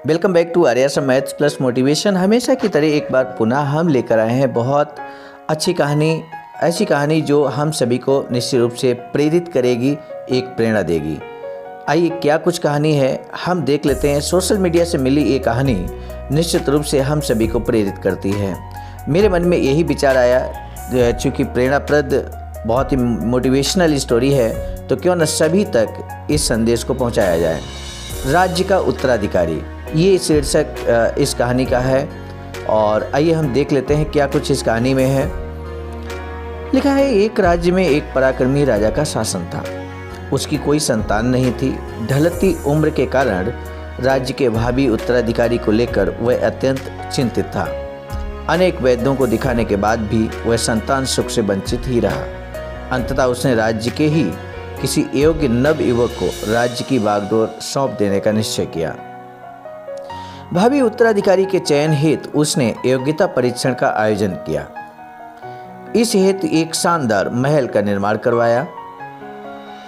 Welcome back to Aryasam maths plus motivation. हमेशा की तरह एक बार पुनः हम लेकर आए हैं बहुत अच्छी कहानी, ऐसी कहानी जो हम सभी को निश्चित रूप से प्रेरित करेगी, एक प्रेरणा देगी। आइए क्या कुछ कहानी है हम देख लेते हैं। सोशल मीडिया से मिली ये कहानी निश्चित रूप से हम सभी को प्रेरित करती है। मेरे मन में यही विचार आया, चूँकि प्रेरणाप्रद बहुत ही मोटिवेशनल स्टोरी है, तो क्यों न सभी तक इस संदेश को पहुंचाया जाए। राज्य का उत्तराधिकारी, ये शीर्षक इस कहानी का है। और आइए हम देख लेते हैं क्या कुछ इस कहानी में है। लिखा है, एक राज्य में एक पराक्रमी राजा का शासन था। उसकी कोई संतान नहीं थी। ढलती उम्र के कारण राज्य के भावी उत्तराधिकारी को लेकर वह अत्यंत चिंतित था। अनेक वैद्यों को दिखाने के बाद भी वह संतान सुख से वंचित ही रहा। अंततः उसने राज्य के ही किसी योग्य नव युवक को राज्य की बागडोर सौंप देने का निश्चय किया। भावी उत्तराधिकारी के चयन हेतु उसने योग्यता परीक्षण का आयोजन किया। इस हेतु एक शानदार महल का निर्माण करवाया।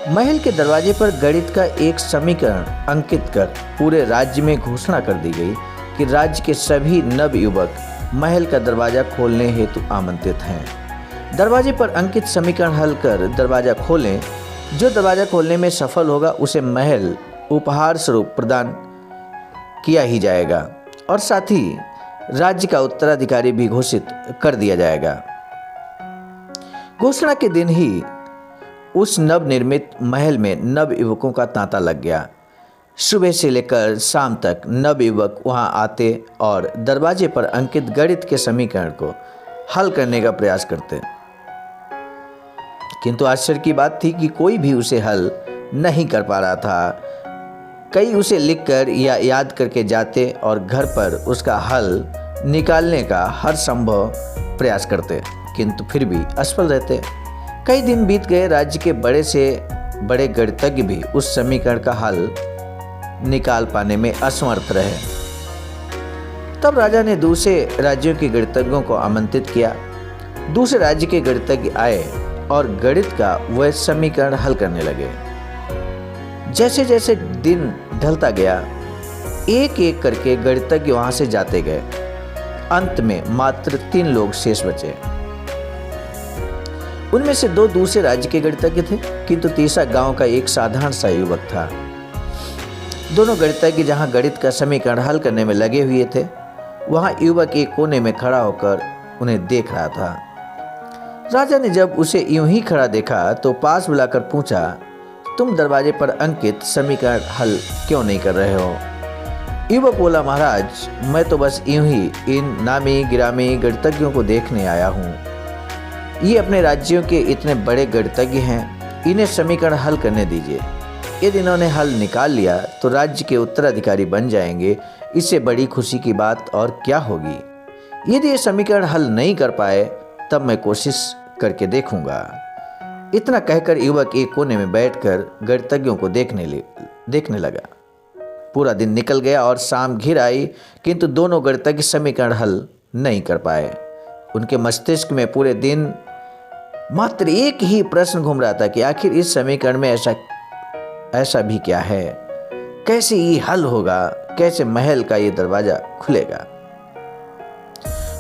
महल के दरवाजे पर गणित का एक समीकरण अंकित कर पूरे राज्य में घोषणा कर दी गई कि राज्य के सभी नव युवक महल का दरवाजा खोलने हेतु आमंत्रित हैं। दरवाजे पर अंकित समीकरण हल कर दरवाजा खोलें। जो दरवाजा खोलने में सफल होगा उसे महल उपहार स्वरूप प्रदान किया ही जाएगा और साथ ही राज्य का उत्तराधिकारी भी घोषित कर दिया जाएगा। घोषणा के दिन ही उस नवनिर्मित महल में नव युवकों का तांता लग गया। सुबह से लेकर शाम तक नव युवक वहां आते और दरवाजे पर अंकित गणित के समीकरण को हल करने का प्रयास करते, किंतु आश्चर्य की बात थी कि कोई भी उसे हल नहीं कर पा रहा था। कई उसे लिखकर या याद करके जाते और घर पर उसका हल निकालने का हर संभव प्रयास करते, किंतु फिर भी असफल रहते। कई दिन बीत गए। राज्य के बड़े से बड़े गणितज्ञ भी उस समीकरण का हल निकाल पाने में असमर्थ रहे। तब राजा ने दूसरे राज्यों के गणितज्ञों को आमंत्रित किया। दूसरे राज्य के गणितज्ञ आए और गणित का वह समीकरण हल करने लगे। जैसे जैसे दिन ढलता गया, एक एक करके गणितज्ञ वहां से जाते गए। अंत में मात्र 3 लोग शेष बचे। उनमें से 2 दूसरे राज्य के गणितज्ञ थे, किंतु तीसरा गांव का एक साधारण सा युवक था। दोनों गणितज्ञ जहां गणित का समीकरण हल करने में लगे हुए थे, वहां युवक एक कोने में खड़ा होकर उन्हें देख रहा था। राजा ने जब उसे यूं ही खड़ा देखा तो पास बुलाकर पूछा, तुम दरवाजे पर अंकित समीकरण हल क्यों नहीं कर रहे हो? युवक बोला, महाराज, मैं तो बस यूं ही इन नामी गिरामी गणितज्ञों को देखने आया हूँ। ये अपने राज्यों के इतने बड़े गणितज्ञ हैं, इन्हें समीकरण हल करने दीजिए। यदि इन्होंने हल निकाल लिया तो राज्य के उत्तराधिकारी बन जाएंगे। इससे बड़ी खुशी की बात और क्या होगी। यदि ये समीकरण हल नहीं कर पाए तब मैं कोशिश करके देखूंगा। इतना कहकर युवक एक कोने में बैठकर गणितज्ञों को देखने लगा। पूरा दिन निकल गया और शाम घिर आई, किंतु दोनों गणितज्ञ समीकरण हल नहीं कर पाए। उनके मस्तिष्क में पूरे दिन मात्र एक ही प्रश्न घूम रहा था कि आखिर इस समीकरण में ऐसा भी क्या है, कैसे ये हल होगा, कैसे महल का ये दरवाजा खुलेगा।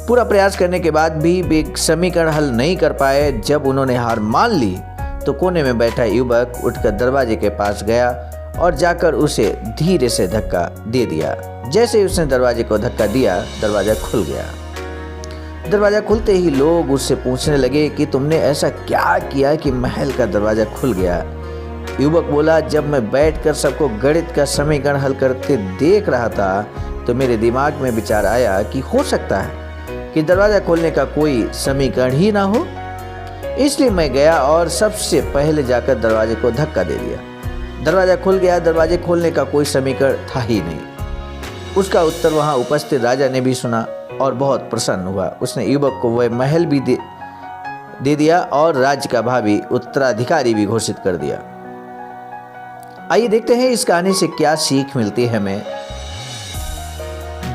पूरा प्रयास करने के बाद भी वे समीकरण हल नहीं कर पाए। जब उन्होंने हार मान ली तो कोने में बैठा युवक उठकर दरवाजे के पास गया और जाकर उसे धीरे से धक्का दे दिया। जैसे ही उसने दरवाजे को धक्का दिया, दरवाजा खुल गया। दरवाजा खुलते ही लोग उससे पूछने लगे कि तुमने ऐसा क्या किया कि महल का दरवाजा खुल गया? युवक बोला, जब मैं बैठकर सबको गणित का समीकरण हल करते देख रहा था तो मेरे दिमाग में विचार आया कि हो सकता है कि दरवाजा खोलने का कोई समीकरण ही ना हो। इसलिए मैं गया और सबसे पहले जाकर दरवाजे को धक्का दे दिया। दरवाजा खुल गया। दरवाजे खोलने का कोई समीकरण था ही नहीं। उसका उत्तर वहां उपस्थित राजा ने भी सुना और बहुत प्रसन्न हुआ। उसने युवक को वह महल भी दे दिया और राज्य का भावी उत्तराधिकारी भी घोषित कर दिया। आइए देखते हैं इस कहानी से क्या सीख मिलती है हमें।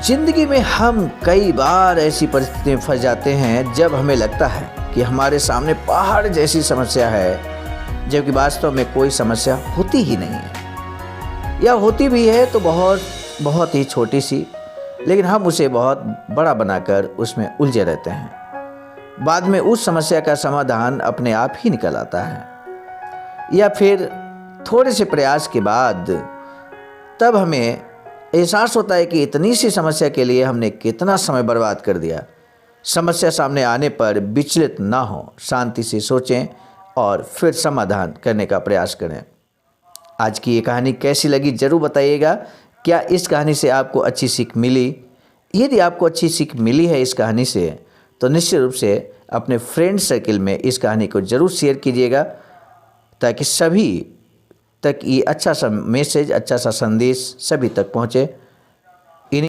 जिंदगी में हम कई बार ऐसी परिस्थिति में फंस जाते हैं जब हमें लगता है कि हमारे सामने पहाड़ जैसी समस्या है, जबकि वास्तव में कोई समस्या होती ही नहीं है, या होती भी है तो बहुत बहुत ही छोटी सी, लेकिन हम उसे बहुत बड़ा बनाकर उसमें उलझे रहते हैं। बाद में उस समस्या का समाधान अपने आप ही निकल आता है, या फिर थोड़े से प्रयास के बाद तब हमें एहसास होता है कि इतनी सी समस्या के लिए हमने कितना समय बर्बाद कर दिया। समस्या सामने आने पर विचलित ना हो, शांति से सोचें और फिर समाधान करने का प्रयास करें। आज की ये कहानी कैसी लगी ज़रूर बताइएगा। क्या इस कहानी से आपको अच्छी सीख मिली? यदि आपको अच्छी सीख मिली है इस कहानी से, तो निश्चित रूप से अपने फ्रेंड सर्किल में इस कहानी को ज़रूर शेयर कीजिएगा, ताकि सभी तक ये अच्छा सा मैसेज, अच्छा सा संदेश सभी तक पहुँचे।